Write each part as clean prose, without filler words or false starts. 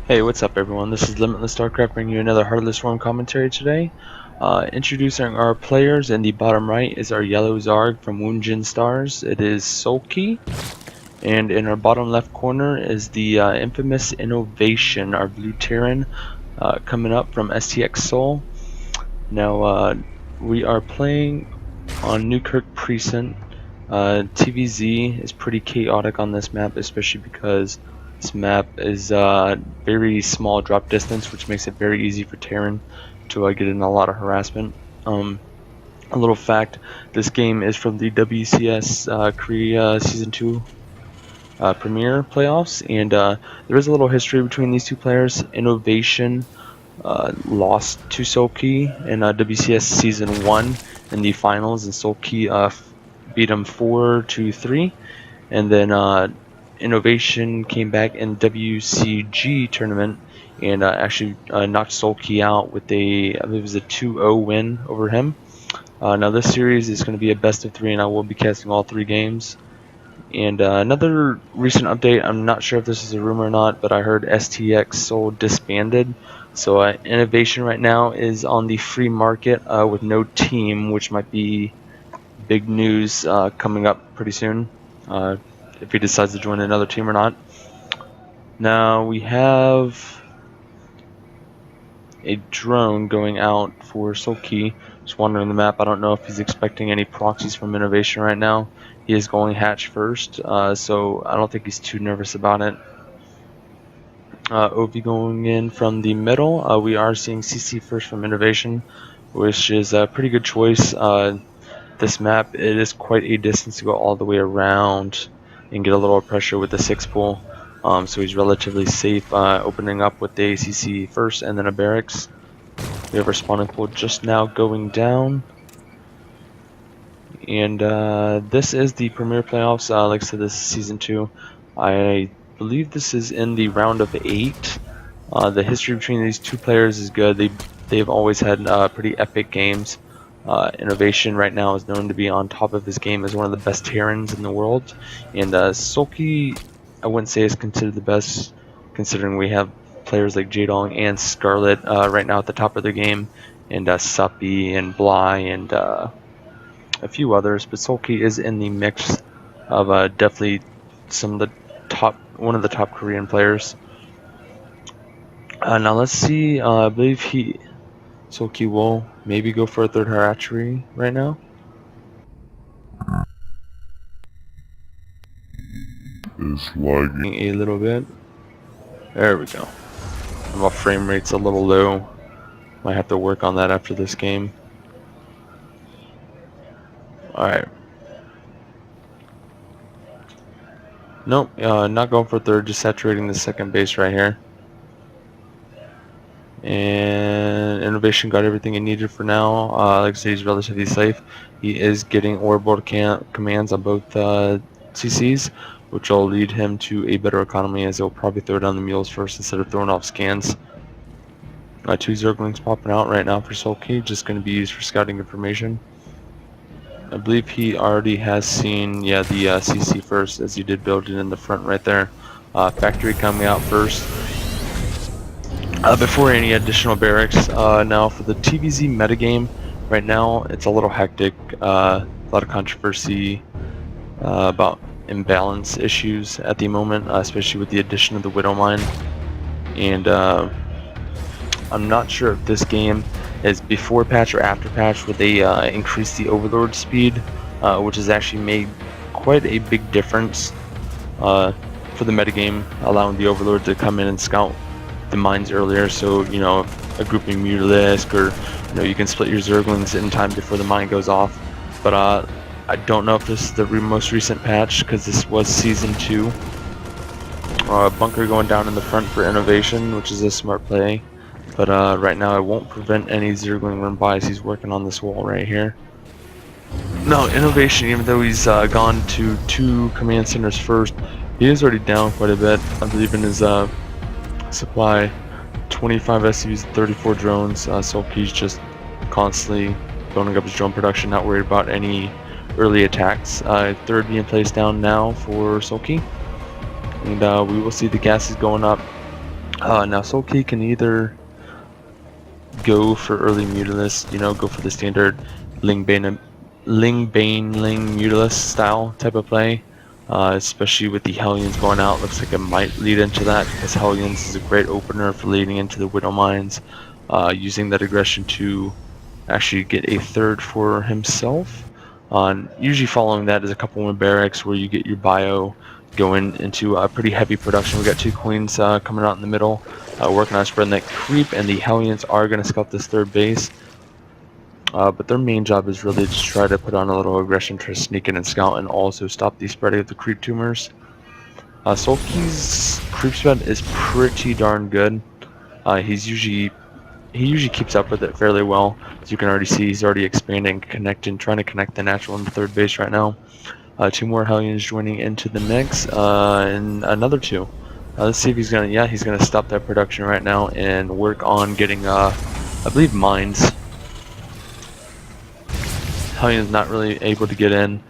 Hey, what's up everyone? This is Limitless Starcraft bringing you another Heartless Worm commentary today. Introducing our players, in the bottom right is our yellow Zarg from Woonjin Stars. It is Soulkey. And in our bottom left corner is the infamous Innovation, our blue Terran, coming up from STX Seoul. Now, we are playing on Newkirk Precinct. TVZ is pretty chaotic on this map, especially because this map is very small drop distance, which makes it very easy for Terran to get in a lot of harassment. A little fact, this game is from the WCS Korea Season 2 Premier Playoffs, and there is a little history between these two players. Innovation lost to Soulkey in WCS Season 1 in the finals, and Soulkey beat him 4-3. And then Innovation came back in WCG tournament and actually knocked Soulkey out with I believe it was a 2-0 win over him. Now this series is going to be a best of 3, and I will be casting all 3 games. And another recent update, I'm not sure if this is a rumor or not, but I heard STX Seoul disbanded. So Innovation right now is on the free market with no team, which might be big news coming up pretty soon if he decides to join another team or not. Now we have a drone going out for Soulkey, just wandering the map. I don't know if he's expecting any proxies from Innovation right now. He is going hatch first, so I don't think he's too nervous about it. OV going in from the middle. We are seeing CC first from Innovation, which is a pretty good choice. This map, it is quite a distance to go all the way around and get a little pressure with the 6 pool. So he's relatively safe opening up with the ACC first and then a barracks. We have our spawning pool just now going down. And this is the Premier Playoffs. Like I said, this is Season 2. I believe this is in the round of 8. The history between these two players is good. They've always had pretty epic games. Innovation right now is known to be on top of his game as one of the best Terrans in the world. And Soulkey, I wouldn't say is considered the best, considering we have players like Jadong and Scarlet right now at the top of their game, and Suppy and Bly and a few others. But Soulkey is in the mix of definitely one of the top Korean players. Now let's see. I believe Soulkey will maybe go for a third hatchery right now. Is lagging A little bit. There we go. My frame rate's a little low. Might have to work on that after this game. Alright. Nope, not going for third, just saturating the second base right here. And Innovation got everything he needed for now. Like I said, he's relatively safe. He is getting orbital commands on both CCs, which will lead him to a better economy, as he'll probably throw down the mules first instead of throwing off scans. 2 Zerglings popping out right now for Soulkey, just going to be used for scouting information. I believe he already has seen, the CC first, as he did build it in the front right there. Factory coming out first. Before any additional barracks. Now for the TVZ metagame, right now it's a little hectic. A lot of controversy about imbalance issues at the moment, especially with the addition of the Widow Mine. And I'm not sure if this game is before patch or after patch where they increase the Overlord speed, which has actually made quite a big difference for the metagame, allowing the Overlord to come in and scout the mines earlier. So a grouping Mutalisk, or you can split your Zerglings in time before the mine goes off. But I don't know if this is the most recent patch, because this was Season 2. Bunker going down in the front for Innovation, which is a smart play. But right now it won't prevent any Zergling run by as he's working on this wall right here. Now Innovation, even though he's gone to 2 command centers first, he is already down quite a bit. I believe in his supply, 25 SUVs, 34 drones. Soulkey's just constantly building up his drone production, not worried about any early attacks. Third being placed down now for Soulkey, and we will see the gases going up Now Soulkey can either go for early Mutalisk, go for the standard Ling Bane Mutalisk style type of play, especially with the Hellions going out. Looks like it might lead into that because Hellions is a great opener for leading into the Widow Mines, using that aggression to actually get a third for himself. Usually following that is a couple more barracks where you get your bio going into a pretty heavy production. We got 2 queens coming out in the middle, working on spreading that creep, and the Hellions are going to scout this third base. But their main job is really to try to put on a little aggression, try to sneak in and scout, and also stop the spreading of the creep tumors. Soulkey's creep spread is pretty darn good. He usually keeps up with it fairly well. As you can already see, he's already expanding, trying to connect the natural and the third base right now. 2 more Hellions joining into the mix, and another 2. Let's see if he's gonna stop that production right now and work on getting, I believe, mines. Hellion's not really able to get in.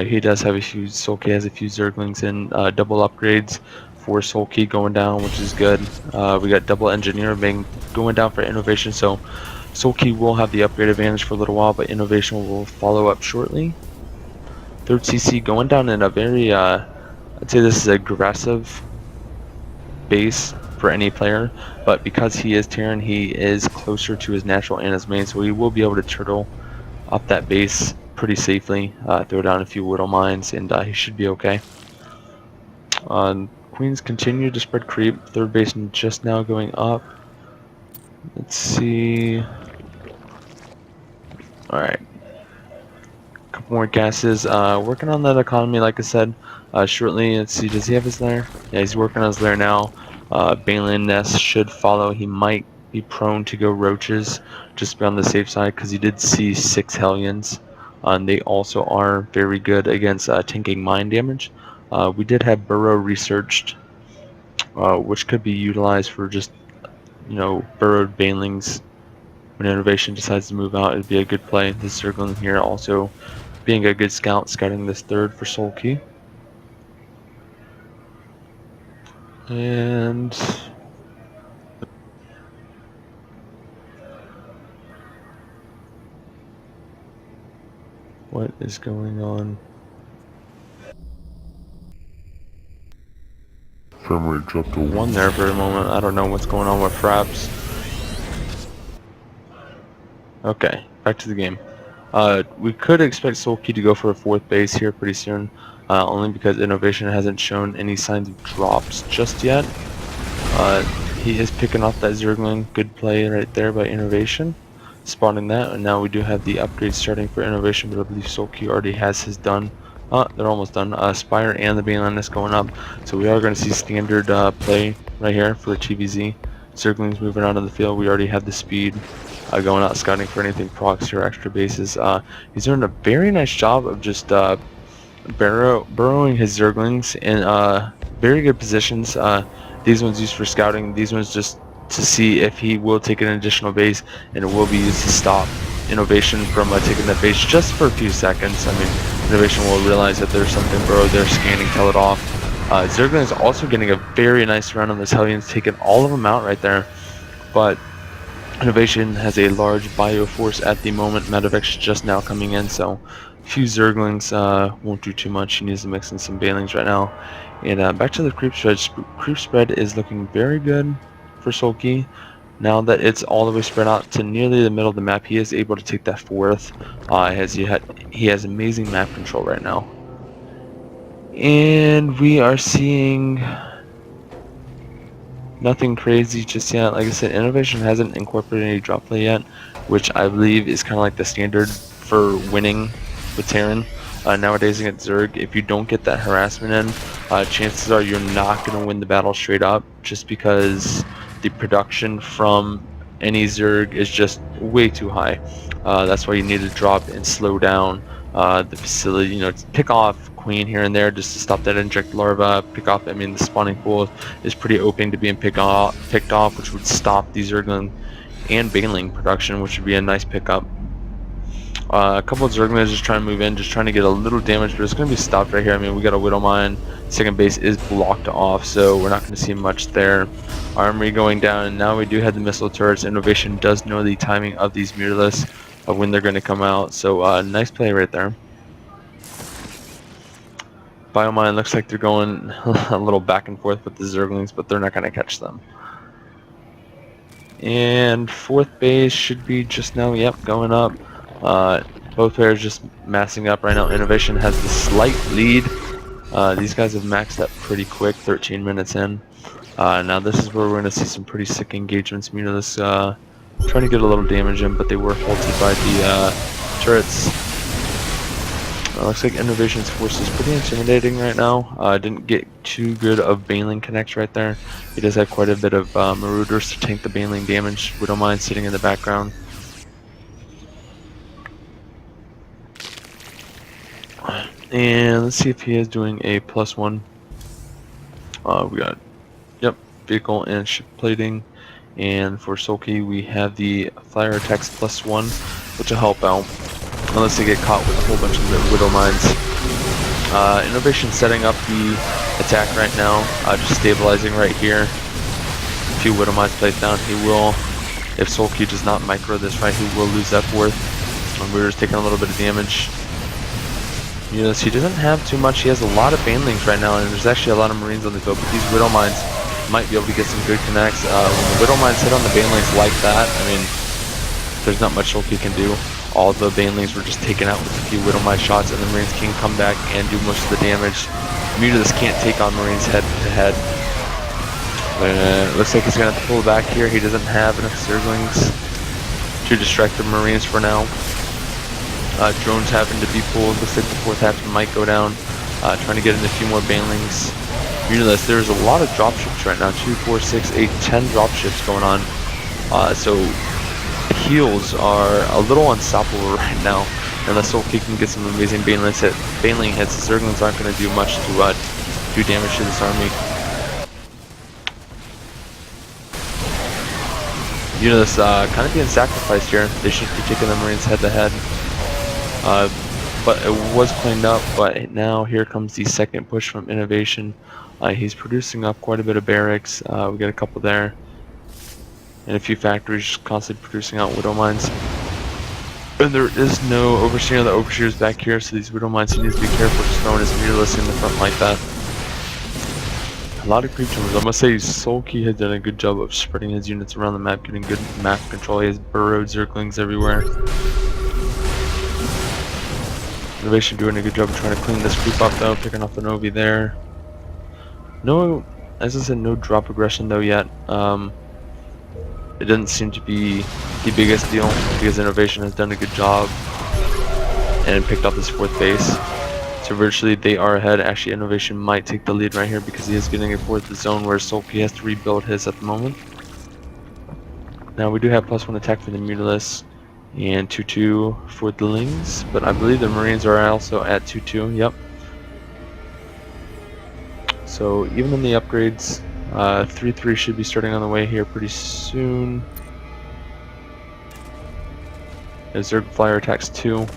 He does have a few, Soulkey has a few Zerglings in, double upgrades for Soulkey going down, which is good. We got double engineer going down for innovation, so Soulkey will have the upgrade advantage for a little while, but innovation will follow up shortly. Third CC going down in a very, I'd say this is aggressive base for any player, but because he is Terran, he is closer to his natural and his main, so he will be able to turtle up that base pretty safely, throw down a few Widow Mines, and he should be okay. Queens continue to spread creep. Third base just now going up. Let's see. Alright. A couple more gases. Working on that economy, like I said. Shortly, let's see, does he have his lair? Yeah, he's working on his lair now. Balin Nest should follow. He might be prone to go roaches, just to be on the safe side, because he did see 6 Hellions. And they also are very good against tanking mine damage. We did have Burrow researched, which could be utilized for just, burrowed banelings. When innovation decides to move out, it'd be a good play. This circling here also being a good scout, scouting this third for Soulkey. And what is going on? Frame rate dropped to 1 there for a moment. I don't know what's going on with Fraps. Okay, back to the game. We could expect Soulkey to go for a 4th base here pretty soon, only because innovation hasn't shown any signs of drops just yet. He is picking off that Zergling. Good play right there by innovation, spawning that, and now we do have the upgrade starting for innovation, but I believe Soulkey already has his done. They're almost done. Spire and the Baneland is going up, so we are going to see standard play right here for TVZ. Zerglings moving out of the field. We already have the speed. Going out scouting for anything procs or extra bases. He's doing a very nice job of just burrowing his Zerglings in very good positions. These ones used for scouting, these ones just to see if he will take an additional base, and it will be used to stop innovation from taking that base just for a few seconds. I mean, innovation will realize that there's something burrowed there, scanning, tell it off. Zergling is also getting a very nice run on this Hellions, taking all of them out right there, but innovation has a large bio force at the moment. Medivec's just now coming in, so a few Zerglings won't do too much. He needs to mix in some Banelings right now. And back to the creep spread. Creep spread is looking very good for Soulkey. Now that it's all the way spread out to nearly the middle of the map, he is able to take that 4th. He has amazing map control right now. And we are seeing nothing crazy just yet. Like I said, innovation hasn't incorporated any drop play yet, which I believe is kind of like the standard for winning with Terran. Nowadays against Zerg, if you don't get that harassment in, chances are you're not going to win the battle straight up, just because the production from any Zerg is just way too high. That's why you need to drop and slow down the facility, pick off Queen here and there just to stop that inject larva, pick off, I mean, the spawning pool is pretty open to being picked off, which would stop the Zergling and Baneling production, which would be a nice pickup. A couple of Zerglings just trying to move in, just trying to get a little damage, but it's going to be stopped right here. I mean, we got a Widow Mine. Second base is blocked off, so we're not going to see much there. Armory going down, and now we do have the missile turrets. Innovation does know the timing of these mirrorless, of when they're going to come out, so nice play right there. Biomine looks like they're going a little back and forth with the Zerglings, but they're not going to catch them. And fourth base should be just now, yep, going up. Both players just massing up right now. Innovation has the slight lead. These guys have maxed up pretty quick, 13 minutes in. Now this is where we're going to see some pretty sick engagements. Munilus trying to get a little damage in, but they were halted by the turrets. Looks like Innovation's force is pretty intimidating right now. Didn't get too good of Baneling connects right there. He does have quite a bit of Marauders to tank the Baneling damage. We don't mind sitting in the background. And let's see if he is doing a +1. We got, yep, vehicle and ship plating. And for Soulkey, we have the flyer attacks +1, which will help out. Unless they get caught with a whole bunch of Widow Mines. Innovation setting up the attack right now, just stabilizing right here. A few Widow Mines placed down. He will, if Soulkey does not micro this right, he will lose that fourth. And we're just taking a little bit of damage. You know, he doesn't have too much. He has a lot of Banelings right now, and there's actually a lot of Marines on the field, but these Widow Mines might be able to get some good connects. When the Widow Mines hit on the Banelings like that, I mean, there's not much Soulkey can do. All the Banelings were just taken out with a few Widow Mine shots, and the Marines can come back and do most of the damage. Munilus can't take on Marines head to head. Looks like he's going to have to pull back here. He doesn't have enough Zerglings to distract the Marines for now. Drones having to be pulled. Looks like the fourth hatch might go down. Trying to get in a few more Banelings. Munilus, there's a lot of dropships right now. 2, 4, 6, 8, 10 dropships going on. So heals are a little unstoppable right now. Unless Soulkey can get some amazing Baneling hits, the Zerglings aren't going to do much to do damage to this army. Munilus kind of being sacrificed here. They should be taking the Marines head to head. But it was cleaned up, but now here comes the second push from Innovation. He's producing up quite a bit of barracks. We got a couple there. And a few factories just constantly producing out Widow Mines. And there is no Overseer. The Overseer's back here, so these Widow Mines, he needs to be careful just throwing his Munilus in the front like that. A lot of creep numbers. I must say Soulkey has done a good job of spreading his units around the map, getting good map control. He has burrowed Zerglings everywhere. Innovation doing a good job of trying to clean this group up though, picking off the Novi there. No, as I said, no drop aggression though yet. It doesn't seem to be the biggest deal because Innovation has done a good job and picked up this fourth base. So virtually they are ahead. Actually, Innovation might take the lead right here because he is getting a fourth zone where Soulkey has to rebuild his at the moment. Now we do have +1 attack for the Munilus and 2-2 for the Lings, but I believe the Marines are also at 2-2. Yep. So even in the upgrades, 3-3 should be starting on the way here pretty soon. Zerg Flyer attacks 2.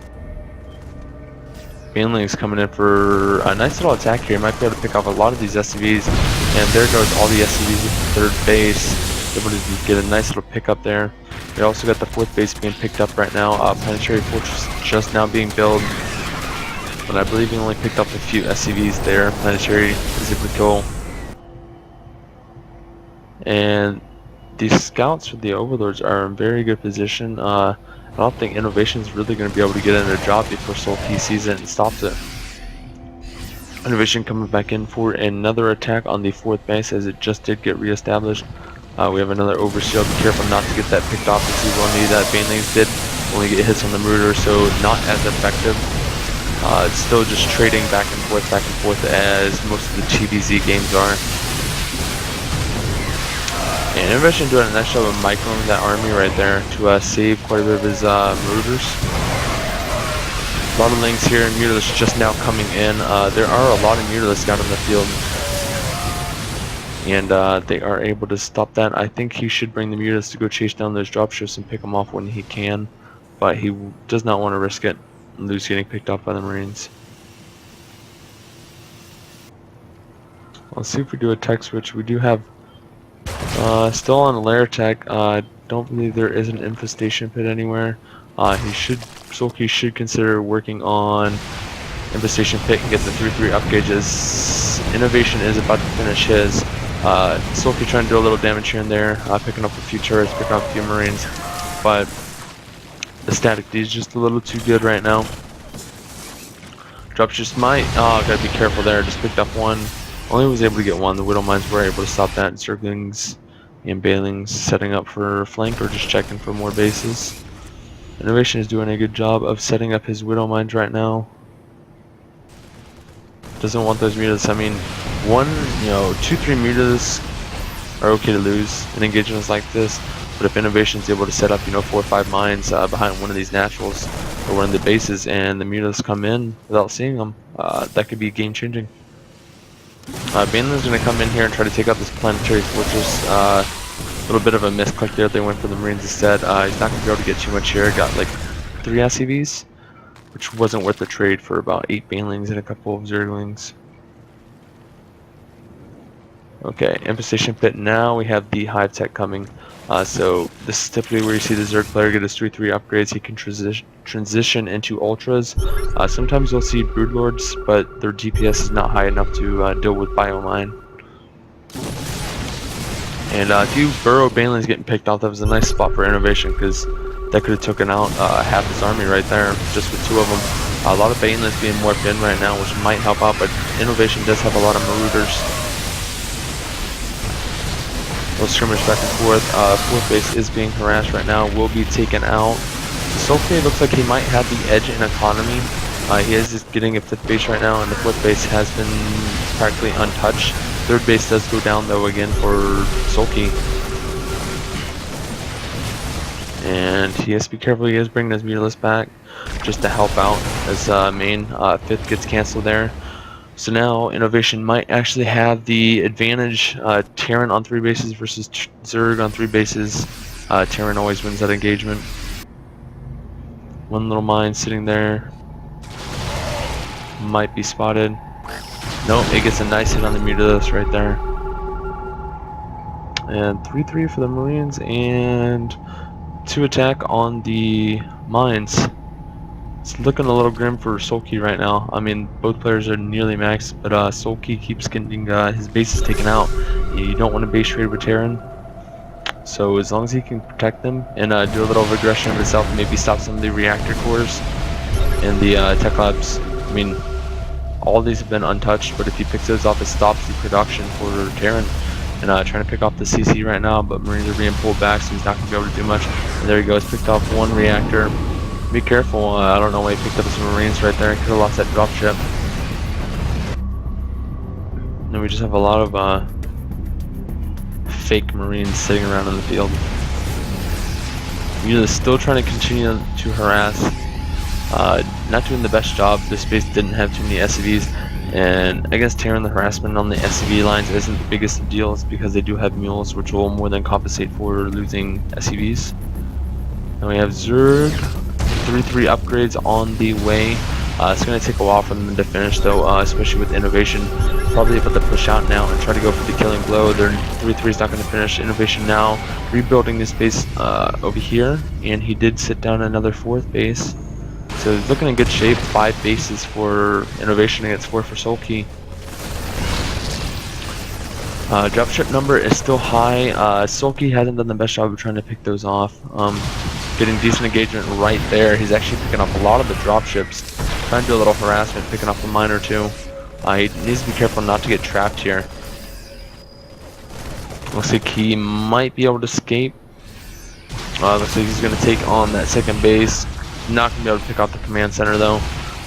Baneling's coming in for a nice little attack here. Might be able to pick off a lot of these SCVs, and there goes all the SCVs at the third base. Able to get a nice little pickup there. We also got the fourth base being picked up right now. Planetary Fortress just now being built, but I believe he only picked up a few SCVs there. Planetary is able to kill. And these scouts for the Overlords are in very good position. I don't think Innovation is really going to be able to get in their job before Soulkey sees it and stops it. Innovation coming back in for another attack on the fourth base as it just did get reestablished. We have another Overseer. Be careful not to get that picked off as he will need that. Banelings did only get hits on the Murder, so not as effective. It's still just trading back and forth as most of the TBZ games are. And Innovation doing a nice job of microing that army right there to save quite a bit of his Marauders. A lot of Lings here, and Mutilis just now coming in. There are a lot of Mutilis out on the field. And they are able to stop that. I think he should bring the Mutilis to go chase down those dropships and pick them off when he can. but he does not want to risk it and lose getting picked off by the Marines. Let's see if we do a tech switch. We do have still on lair tech. Don't believe there is an infestation pit anywhere. Soulkey should consider working on infestation pit and get the 3-3 up gauges. Innovation is about to finish his. Soulkey trying to do a little damage here and there, picking up a few turrets, picking up a few Marines, but the static D is just a little too good right now. Drops just might. Oh, gotta be careful there. Just picked up one. Only was able to get one. The Widow Mines were able to stop that. Zerglings and Bailings setting up for flank or just checking for more bases. Innovation is doing a good job of setting up his Widow Mines right now. Doesn't want those mutas. I mean, 2-3 mutas are okay to lose in engagements like this. But if Innovation is able to set up, 4 or 5 mines behind one of these naturals or one of the bases, and the mutas come in without seeing them, that could be game changing. Baneland's going to come in here and try to take out this planetary fortress. A little bit of a misclick there. They went for the Marines instead. He's not going to be able to get too much here. Got like 3 SCVs, which wasn't worth the trade for about 8 Banelings and a couple of Zerglings. Okay, infestation pit. Now we have the hive tech coming. So this is typically where you see the Zerg player get his 3-3 upgrades. He can transition into ultras. Sometimes you'll see broodlords, but their DPS is not high enough to deal with biomine. And a few burrow banelings getting picked off. That was a nice spot for Innovation, because that could have taken out half his army right there, just with 2 of them. A lot of banelings being morphed in right now, which might help out, but Innovation does have a lot of marauders. Little skirmish back and forth. 4th base is being harassed right now, will be taken out. Soulkey looks like he might have the edge in economy. He is just getting a 5th base right now, and the 4th base has been practically untouched. 3rd base does go down though again for Soulkey. And he has to be careful. He is bringing his Mutalisk back just to help out as main 5th gets cancelled there. So now Innovation might actually have the advantage. Terran on 3 bases versus Zerg on 3 bases. Terran always wins that engagement. One little mine sitting there. Might be spotted. Nope, it gets a nice hit on the Mutalisk right there. And 3-3 for the Marines and 2 attack on the mines. It's looking a little grim for Soulkey right now. I mean, both players are nearly maxed, but Soulkey keeps getting his bases taken out. You don't want to base trade with Terran. So as long as he can protect them and do a little regression of himself, maybe stop some of the reactor cores and the tech labs. I mean, all these have been untouched, but if he picks those off, it stops the production for Terran. And trying to pick off the CC right now, but Marines are being pulled back, so he's not going to be able to do much. And there he goes, picked off 1 reactor. Be careful, I don't know why he picked up some Marines right there. He could have lost that dropship. And we just have a lot of fake Marines sitting around in the field. Mutalisk still trying to continue to harass. Not doing the best job. This base didn't have too many SCVs. And I guess Terran, the harassment on the SCV lines isn't the biggest of deals because they do have mules, which will more than compensate for losing SCVs. And we have Zerg. 3-3 upgrades on the way. It's going to take a while for them to finish though, especially with Innovation. Probably about to push out now and try to go for the killing blow. Their 3-3 is not going to finish. Innovation now rebuilding this base over here, and he did sit down another 4th base. So he's looking in good shape. 5 bases for Innovation against 4 for Soulkey. Dropship number is still high. Soulkey hasn't done the best job of trying to pick those off. Getting decent engagement right there. He's actually picking up a lot of the dropships. Trying to do a little harassment, picking up a mine or 2. He needs to be careful not to get trapped here. Looks like he might be able to escape. Looks like he's going to take on that 2nd base. Not going to be able to pick out the command center though.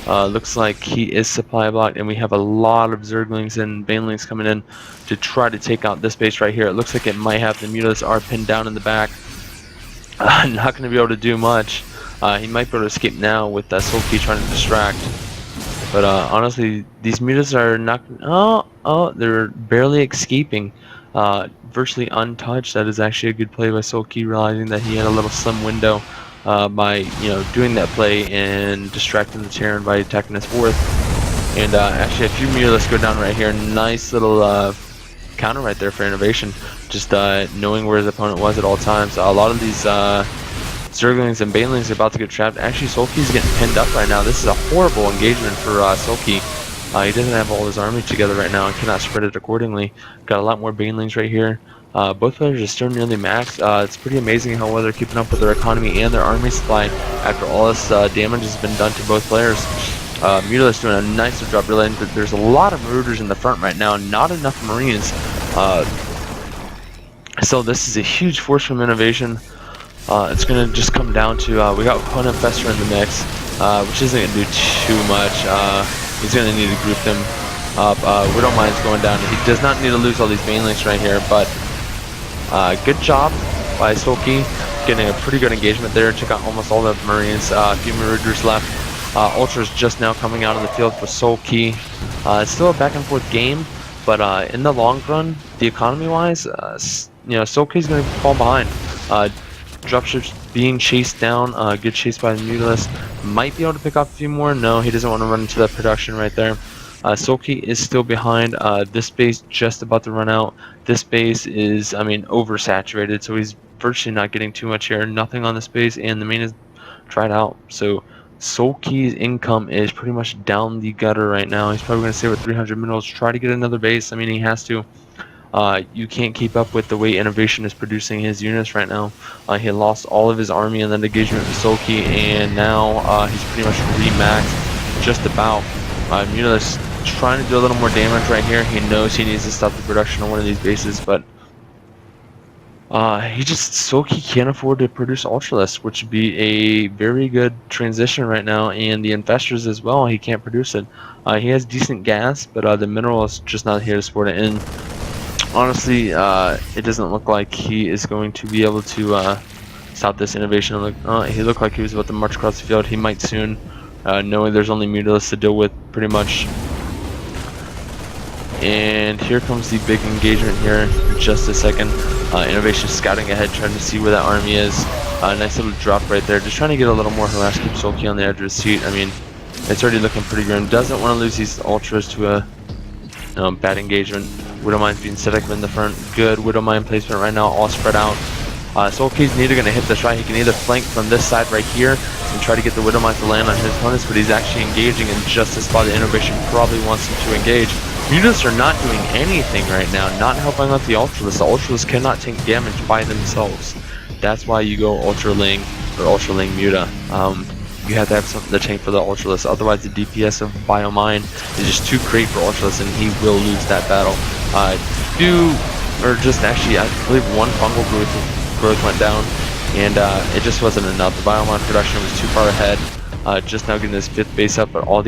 Looks like he is supply blocked, and we have a lot of Zerglings and Banelings coming in to try to take out this base right here. It looks like it might have the Mutalisk are pinned down in the back. Not going to be able to do much. He might be able to escape now with Soulkey trying to distract. But honestly, these Mutas are not... they're barely escaping. Virtually untouched. That is actually a good play by Soulkey, realizing that he had a little slim window. by doing that play and distracting the Terran by attacking his 4th. And actually a few Mutalisks go down right here. Nice little counter right there for innovation. Just knowing where his opponent was at all times. A lot of these Zerglings and Banelings are about to get trapped. Actually, Soulkey's getting pinned up right now. This is a horrible engagement for Soulkey. He doesn't have all his army together right now and cannot spread it accordingly. Got a lot more Banelings right here. Both players are still nearly maxed. It's pretty amazing how well they're keeping up with their economy and their army supply after all this damage has been done to both players. Mutalisks doing a nice job realizing that there's a lot of Marauders in the front right now, not enough Marines. So this is a huge force from innovation. It's going to just come down to, we got one Infestor in the mix, which isn't going to do too much. He's going to need to group them up. Widowmine's going down. He does not need to lose all these Banelings right here, but good job by Soulkey, getting a pretty good engagement there. Took out almost all the Marines. A few Marauders left. Ultra's just now coming out on the field for Soulkey. It's still a back and forth game, but in the long run, the economy-wise, Soulkey's going to fall behind. Dropships being chased down, good chase by the Mutalisk. Might be able to pick up a few more. No, he doesn't want to run into that production right there. Soulkey is still behind. This base just about to run out. This base is, oversaturated, so he's virtually not getting too much here. Nothing on this base, and the main is tried out. So Soulkey's income is pretty much down the gutter right now. He's probably going to stay with 300 minerals, try to get another base. He has to. You can't keep up with the way innovation is producing his units right now. He lost all of his army in that engagement with Soulkey, and now he's pretty much remaxed just about. Mutalisks trying to do a little more damage right here. He knows he needs to stop the production on one of these bases, but Soulkey can't afford to produce Ultralisks, which would be a very good transition right now, and the Infestors as well, he can't produce it. He has decent gas, but the mineral is just not here to support it. And honestly, it doesn't look like he is going to be able to stop this innovation. He looked like he was about to march across the field. He might soon, knowing there's only Mutalisks to deal with pretty much. And here comes the big engagement here in just a second. Innovation scouting ahead, trying to see where that army is. Nice little drop right there, just trying to get a little more harass, keep Soulkey on the edge of his seat. It's already looking pretty grim. Doesn't want to lose these Ultras to a bad engagement. Widowmine's being set up in the front. Good Widowmine placement right now, all spread out. Soulkey's neither going to hit this right. He can either flank from this side right here and try to get the Widowmine to land on his opponents, but he's actually engaging in just the spot that Innovation probably wants him to engage. Mutalisks are not doing anything right now, not helping out the Ultralisks. The Ultralisks cannot take damage by themselves. That's why you go Ultraling or Ultraling Muta. You have to have something to tank for the Ultralisks, otherwise the DPS of Biomine is just too great for Ultralisks and he will lose that battle. I believe one fungal growth went down, and it just wasn't enough. The Biomine production was too far ahead. Just now getting his 5th base up, but all the